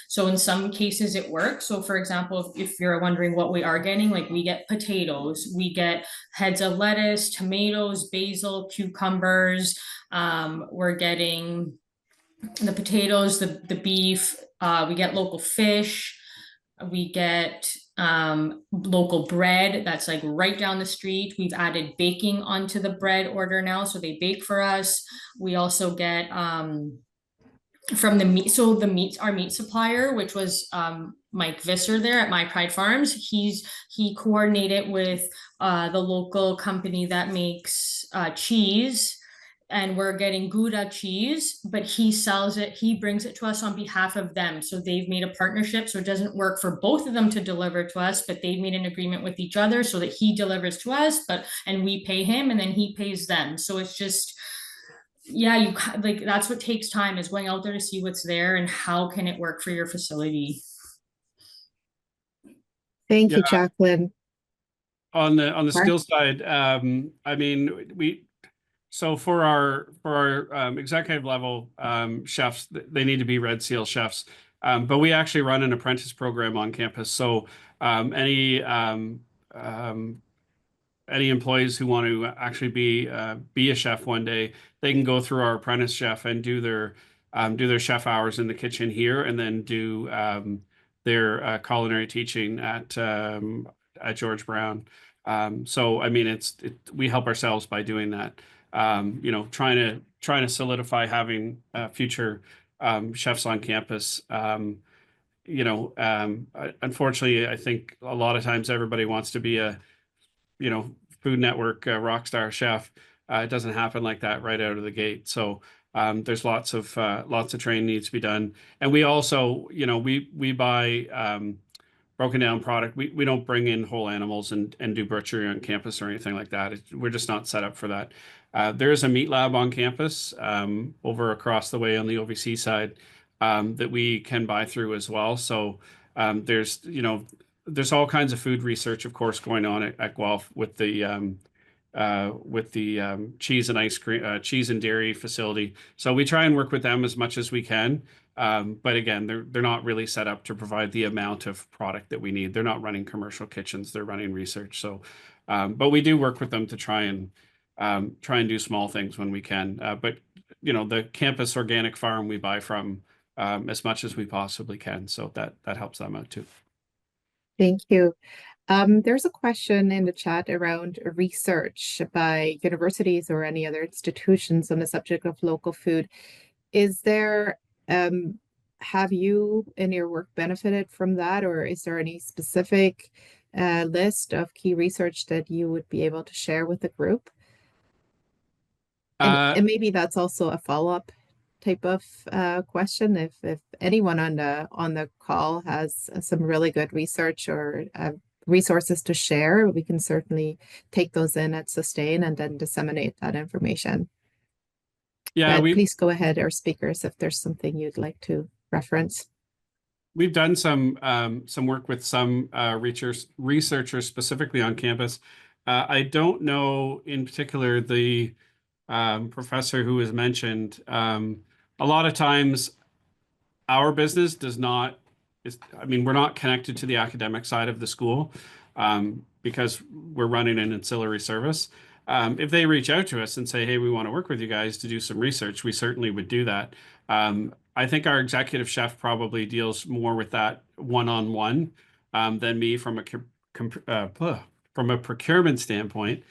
So in some cases it works. So for example, if you're wondering what we are getting, like we get potatoes, we get heads of lettuce, tomatoes, basil, cucumbers. We're getting the potatoes, the beef, we get local fish, we get local bread that's like right down the street. We've added baking onto the bread order now, so they bake for us. We also get from the meat, so our meat supplier, which was Mike Visser there at My Pride Farms, he coordinated with the local company that makes cheese, and we're getting Gouda cheese, but he brings it to us on behalf of them. So they've made a partnership, so it doesn't work for both of them to deliver to us, but they've made an agreement with each other so that he delivers to us, and we pay him and then he pays them. So it's just, yeah, you like, that's what takes time, is going out there to see what's there and how can it work for your facility. Thank you, Jacqueline. On the skills side, I mean, so for our executive level chefs, they need to be Red Seal chefs. But we actually run an apprentice program on campus. So any employees who want to actually be a chef one day, they can go through our apprentice chef and do their chef hours in the kitchen here, and then do their culinary teaching at George Brown. So I mean, we help ourselves by doing that. Trying to solidify having future chefs on campus. Unfortunately, I think a lot of times everybody wants to be a Food Network rock star chef. It doesn't happen like that right out of the gate. So there's lots of training needs to be done. And we also, we buy broken down product. We don't bring in whole animals and do butchery on campus or anything like that. We're just not set up for that. There is a meat lab on campus over across the way on the OVC side that we can buy through as well. So there's all kinds of food research, of course, going on at Guelph with the cheese and ice cream, cheese and dairy facility. So we try and work with them as much as we can. But again, they're not really set up to provide the amount of product that we need. They're not running commercial kitchens. They're running research. So, but we do work with them to try and do small things when we can. But the campus organic farm we buy from as much as we possibly can. So that helps them out too. Thank you. There's a question in the chat around research by universities or any other institutions on the subject of local food. Is there, have you in your work benefited from that, or is there any specific list of key research that you would be able to share with the group? And maybe that's also a follow-up type of question. If anyone on the call has some really good research or resources to share, we can certainly take those in at Sustain and then disseminate that information. Yeah, But please go ahead, our speakers, if there's something you'd like to reference. we've done some work with some researchers specifically on campus. I don't know in particular the professor who was mentioned. A lot of times our business does not, I mean, we're not connected to the academic side of the school because we're running an ancillary service. If they reach out to us and say, hey, we want to work with you guys to do some research, we certainly would do that. I think our executive chef probably deals more with that one-on-one than me from a procurement standpoint.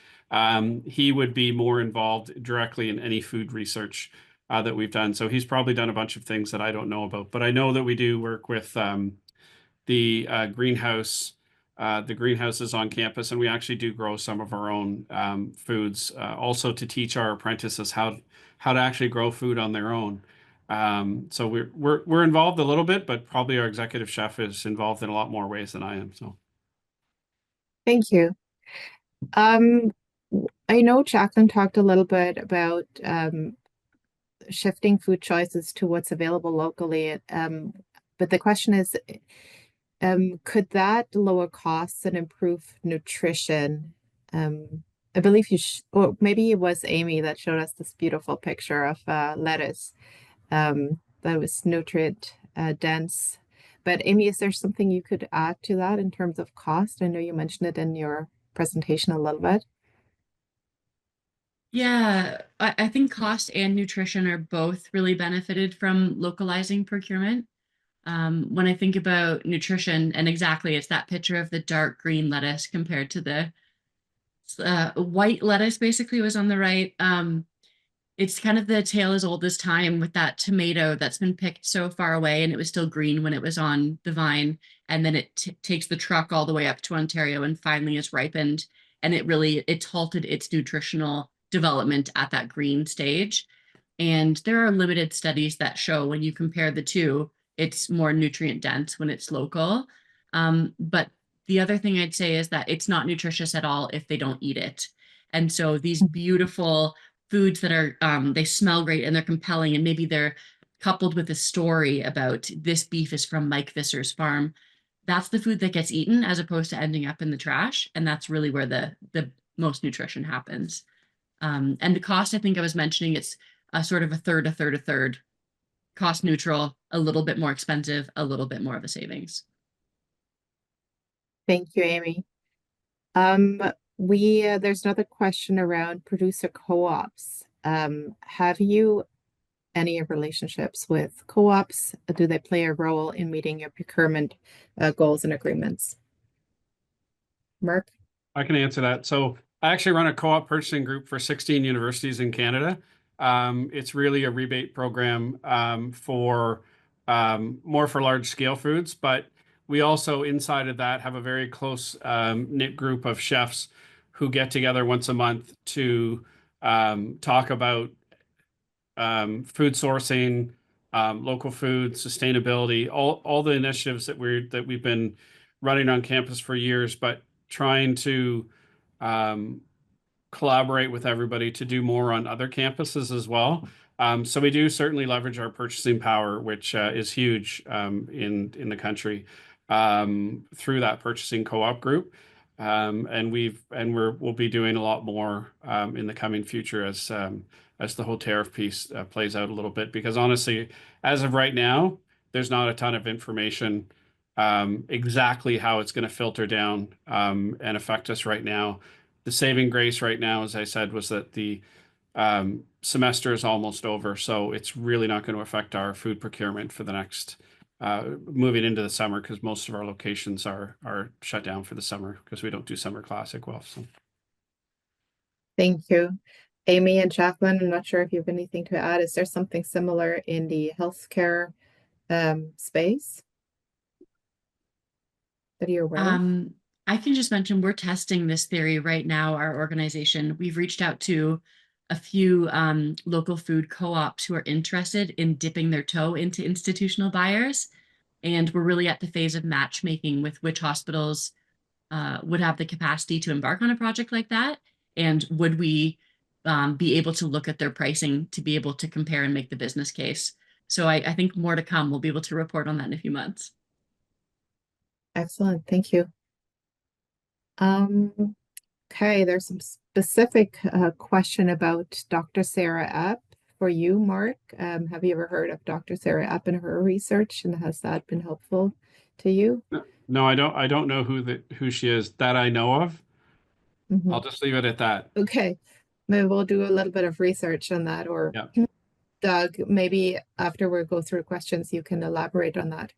He would be more involved directly in any food research that we've done. So he's probably done a bunch of things that I don't know about. But I know that we do work with the greenhouse, the greenhouses on campus, and we actually do grow some of our own foods, also to teach our apprentices how to actually grow food on their own. So we're involved a little bit, but probably our executive chef is involved in a lot more ways than I am. So thank you. I know Jacqueline talked a little bit about shifting food choices to what's available locally. But the question is, could that lower costs and improve nutrition? I believe or maybe it was Amy that showed us this beautiful picture of lettuce that was nutrient dense. But Amy, is there something you could add to that in terms of cost? I know you mentioned it in your presentation a little bit. Yeah, I think cost and nutrition are both really benefited from localizing procurement. When I think about nutrition, and exactly, it's that picture of the dark green lettuce compared to the white lettuce, basically, was on the right. It's kind of the tale as old as time with that tomato that's been picked so far away and it was still green when it was on the vine. And then it takes the truck all the way up to Ontario and finally is ripened. And it's halted its nutritional development at that green stage. And there are limited studies that show when you compare the two, it's more nutrient dense when it's local. But the other thing I'd say is that it's not nutritious at all if they don't eat it. And so these beautiful foods that are they smell great and they're compelling and maybe they're coupled with a story about this beef is from Mike Visser's farm. That's the food that gets eaten as opposed to ending up in the trash, and that's really where the most nutrition happens. And the cost, I think I was mentioning, it's a sort of a third, cost neutral, a little bit more expensive, a little bit more of a savings. Thank you, Amy. There's another question around producer co-ops. Have you any relationships with co-ops? Do they play a role in meeting your procurement goals and agreements? Mark? I can answer that. So I actually run a co-op purchasing group for 16 universities in Canada. It's really a rebate program for more for large scale foods, but we also inside of that have a very close knit group of chefs who get together once a month to talk about food sourcing, local food, sustainability, all the initiatives that we've been running on campus for years, but trying to collaborate with everybody to do more on other campuses as well. So we do certainly leverage our purchasing power, which is huge in the country through that purchasing co-op group. And we'll be doing a lot more in the coming future as the whole tariff piece plays out a little bit. Because honestly, as of right now, there's not a ton of information exactly how it's going to filter down and affect us right now. The saving grace right now, as I said, was that the semester is almost over, so it's really not going to affect our food procurement for the next moving into the summer, because most of our locations are shut down for the summer because we don't do summer classic well. So Thank you. Amy and Jacqueline, I'm not sure if you have anything to add. Is there something similar in the healthcare space that you're aware of? I can just mention we're testing this theory right now, our organization. We've reached out to a few local food co-ops who are interested in dipping their toe into institutional buyers. And we're really at the phase of matchmaking with which hospitals would have the capacity to embark on a project like that. And would we be able to look at their pricing to be able to compare and make the business case? So I think more to come. We'll be able to report on that in a few months. Excellent, thank you. Okay, there's some specific question about Dr. Sarah Epp for you, Mark. Have you ever heard of Dr. Sarah Epp and her research, and has that been helpful to you? no, I don't know who she is that I know of. Mhm. I'll just leave it at that. Okay, maybe we'll do a little bit of research on that, or Yeah. Doug, maybe after we go through questions, you can elaborate on that.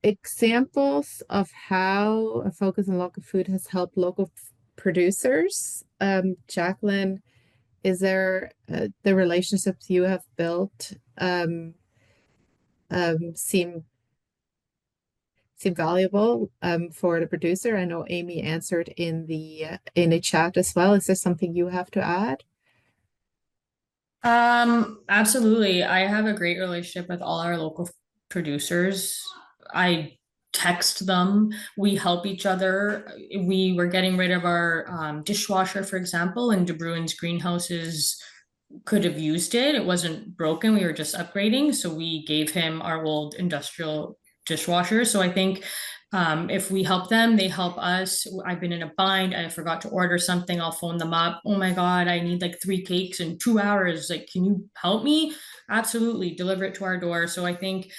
Examples of how a focus on local food has helped local producers. Jacqueline, is there the relationships you have built seem valuable for the producer? I know Amy answered in the chat as well. Is there something you have to add? Absolutely. I have a great relationship with all our local producers. I text them. We help each other. We were getting rid of our dishwasher, for example, and De Bruin's greenhouses could have used it. It wasn't broken. We were just upgrading. So we gave him our old industrial dishwasher. So I think if we help them, they help us. I've been in a bind. I forgot to order something. I'll phone them up. Oh my God, I need like 3 cakes in 2 hours. Like, can you help me? Absolutely. Deliver it to our door. So I think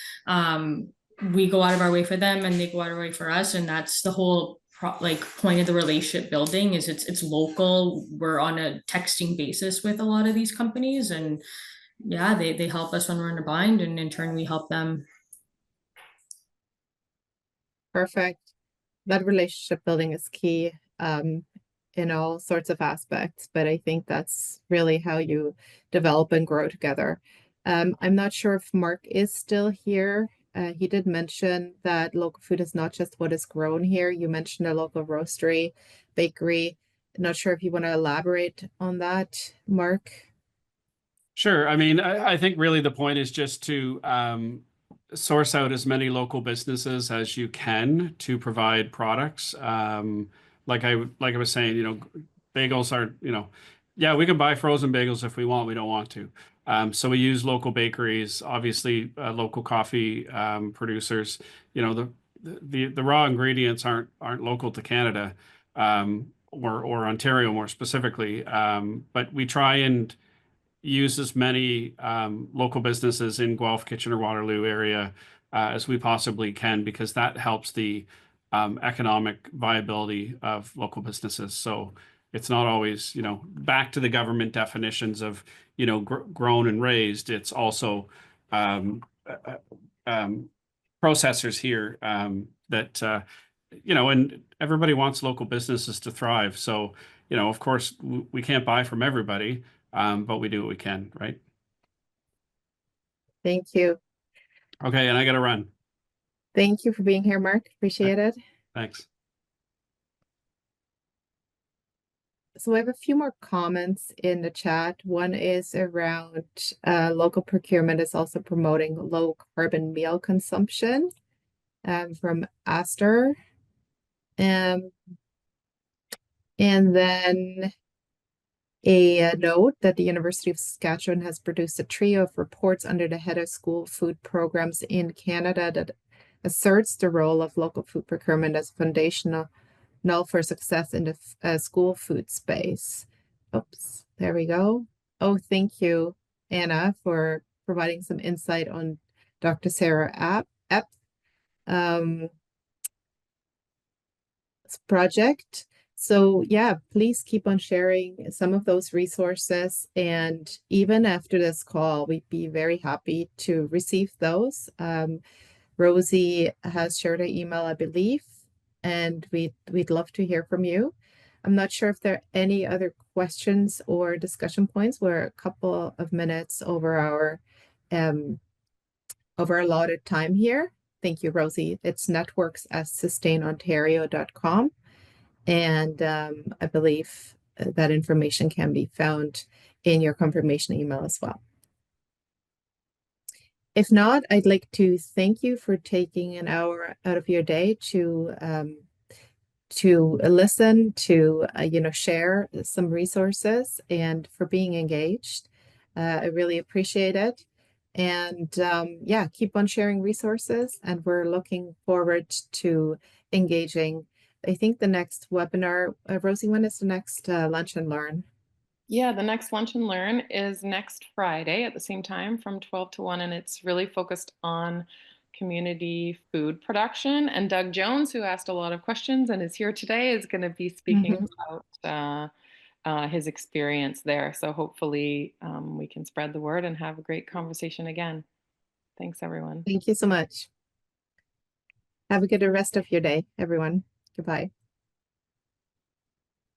we go out of our way for them and they go out of our way for us. And that's the whole point of the relationship building is it's local. We're on a texting basis with a lot of these companies, and yeah, they help us when we're in a bind, and in turn we help them. Perfect. That relationship building is key in all sorts of aspects, but I think that's really how you develop and grow together. I'm not sure if Mark is still here. He did mention that local food is not just what is grown here. You mentioned a local roastery, bakery. Not sure if you want to elaborate on that, Mark. Sure. I mean, I think really the point is just to source out as many local businesses as you can to provide products. Like I was saying, bagels are, yeah, we can buy frozen bagels if we want. We don't want to. So we use local bakeries, obviously local coffee producers. The raw ingredients aren't local to Canada or Ontario more specifically. But we try and use as many local businesses in Guelph, Kitchener, Waterloo area as we possibly can, because that helps the economic viability of local businesses. So it's not always, back to the government definitions of, grown and raised. It's also processors here that, and everybody wants local businesses to thrive. So, of course, we can't buy from everybody. But we do what we can, right? Thank you. Okay, and I gotta run. Thank you for being here, Mark. Appreciate it. Thanks. So I have a few more comments in the chat. One is around local procurement is also promoting low carbon meal consumption from Aster. And then a note that the University of Saskatchewan has produced a trio of reports under the head of school food programs in Canada that asserts the role of local food procurement as foundational for success in the school food space. Oops, there we go. Oh, thank you, Anna, for providing some insight on Dr. Sarah Epp project. So yeah, please keep on sharing some of those resources. And even after this call, we'd be very happy to receive those. Rosie has shared her email, I believe, and we'd love to hear from you. I'm not sure if there are any other questions or discussion points. We're a couple of minutes over allotted time here. Thank you, Rosie. It's networks@sustainontario.com. And I believe that information can be found in your confirmation email as well. If not, I'd like to thank you for taking an hour out of your day to listen, to share some resources, and for being engaged. I really appreciate it. And yeah, keep on sharing resources, and we're looking forward to engaging. I think the next webinar, Rosie, when is the next Lunch and Learn? Yeah, the next Lunch and Learn is next Friday at the same time from 12 to 1, and it's really focused on community food production. And Doug Jones, who asked a lot of questions and is here today, is going to be speaking about his experience there. So hopefully we can spread the word and have a great conversation again. Thanks, everyone. Thank you so much. Have a good rest of your day, everyone. Goodbye.